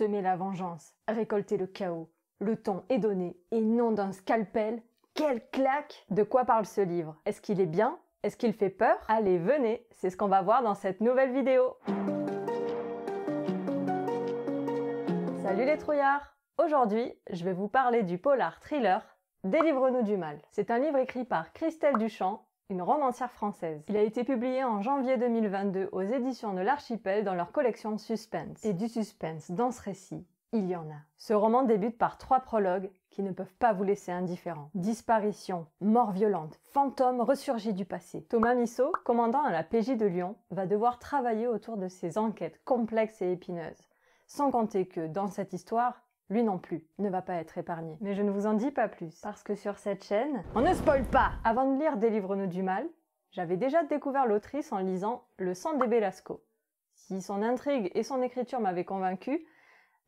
semer la vengeance, récolter le chaos. Le ton est donné, et non d'un scalpel. Quelle claque! De quoi parle ce livre? Est-ce qu'il est bien? Est-ce qu'il fait peur? Allez, venez, c'est ce qu'on va voir dans cette nouvelle vidéo. Salut les trouillards! Aujourd'hui, je vais vous parler du polar thriller Délivre-nous du mal. C'est un livre écrit par Christelle Duchamp, une romancière française. Il a été publié en janvier 2022 aux éditions de l'Archipel dans leur collection Suspense. Et du suspense dans ce récit, il y en a. Ce roman débute par 3 prologues qui ne peuvent pas vous laisser indifférent. Disparition, mort violente, fantôme ressurgi du passé. Thomas Missot, commandant à la PJ de Lyon, va devoir travailler autour de ces enquêtes complexes et épineuses. Sans compter que, dans cette histoire, lui non plus ne va pas être épargné. Mais je ne vous en dis pas plus, parce que sur cette chaîne, on ne spoil pas! Avant de lire Délivre-nous du mal, j'avais déjà découvert l'autrice en lisant Le sang des Belasco. Si son intrigue et son écriture m'avaient convaincu,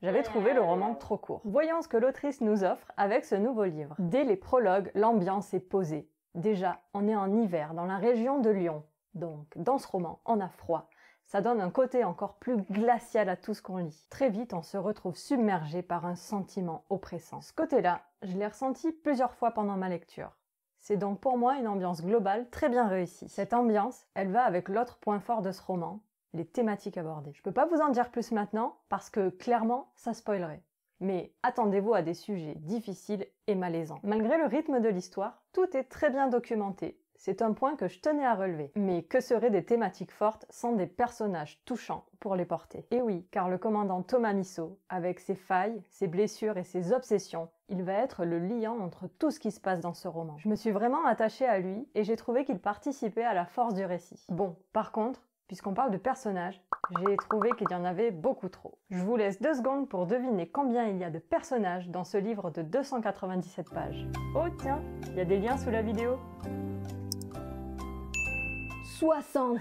j'avais trouvé le roman trop court. Voyons ce que l'autrice nous offre avec ce nouveau livre. Dès les prologues, l'ambiance est posée. Déjà, on est en hiver dans la région de Lyon. Donc, dans ce roman, on a froid. Ça donne un côté encore plus glacial à tout ce qu'on lit. Très vite, on se retrouve submergé par un sentiment oppressant. Ce côté-là, je l'ai ressenti plusieurs fois pendant ma lecture. C'est donc pour moi une ambiance globale très bien réussie. Cette ambiance, elle va avec l'autre point fort de ce roman, les thématiques abordées. Je peux pas vous en dire plus maintenant, parce que clairement, ça spoilerait. Mais attendez-vous à des sujets difficiles et malaisants. Malgré le rythme de l'histoire, tout est très bien documenté. C'est un point que je tenais à relever. Mais que seraient des thématiques fortes sans des personnages touchants pour les porter? Et oui, car le commandant Thomas Missot, avec ses failles, ses blessures et ses obsessions, il va être le liant entre tout ce qui se passe dans ce roman. Je me suis vraiment attachée à lui et j'ai trouvé qu'il participait à la force du récit. Bon, par contre, puisqu'on parle de personnages, j'ai trouvé qu'il y en avait beaucoup trop. Je vous laisse 2 secondes pour deviner combien il y a de personnages dans ce livre de 297 pages. Oh tiens, il y a des liens sous la vidéo. 60!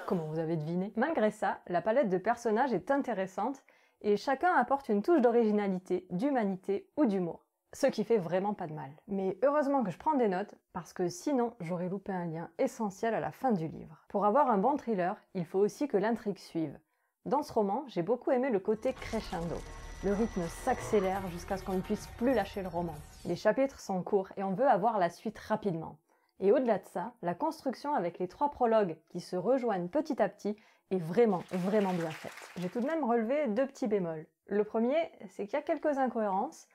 Comment vous avez deviné? Malgré ça, la palette de personnages est intéressante et chacun apporte une touche d'originalité, d'humanité ou d'humour. Ce qui fait vraiment pas de mal. Mais heureusement que je prends des notes, parce que sinon j'aurais loupé un lien essentiel à la fin du livre. Pour avoir un bon thriller, il faut aussi que l'intrigue suive. Dans ce roman, j'ai beaucoup aimé le côté crescendo. Le rythme s'accélère jusqu'à ce qu'on ne puisse plus lâcher le roman. Les chapitres sont courts et on veut avoir la suite rapidement. Et au-delà de ça, la construction avec les 3 prologues qui se rejoignent petit à petit est vraiment bien faite. J'ai tout de même relevé 2 petits bémols. Le premier, c'est qu'il y a quelques incohérences,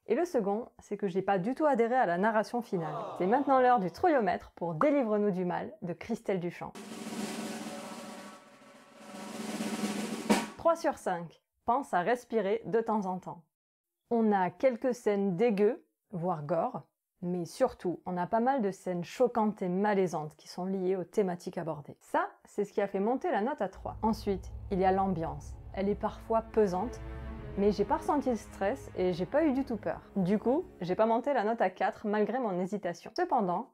et le second, c'est que j'ai pas du tout adhéré à la narration finale. C'est maintenant l'heure du trouillomètre pour Délivre-nous du mal de Christelle Duchamp. 3 sur 5. Pense à respirer de temps en temps. On a quelques scènes dégueu, voire gore, mais surtout, on a pas mal de scènes choquantes et malaisantes qui sont liées aux thématiques abordées. Ça, c'est ce qui a fait monter la note à 3. Ensuite, il y a l'ambiance. Elle est parfois pesante, mais j'ai pas ressenti le stress et j'ai pas eu du tout peur. Du coup, j'ai pas monté la note à 4 malgré mon hésitation. Cependant,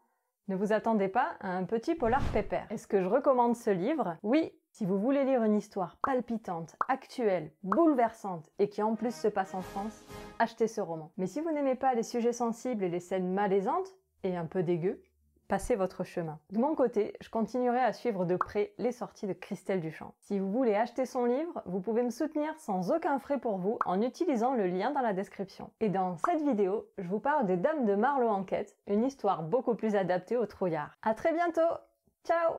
ne vous attendez pas à un petit polar pépère. Est-ce que je recommande ce livre? Oui, si vous voulez lire une histoire palpitante, actuelle, bouleversante et qui en plus se passe en France, achetez ce roman. Mais si vous n'aimez pas les sujets sensibles et les scènes malaisantes et un peu dégueu, passez votre chemin. De mon côté, je continuerai à suivre de près les sorties de Christelle Duchamp. Si vous voulez acheter son livre, vous pouvez me soutenir sans aucun frais pour vous en utilisant le lien dans la description. Et dans cette vidéo, je vous parle des Dames de Marlowe en quête, une histoire beaucoup plus adaptée aux trouillards. À très bientôt! Ciao!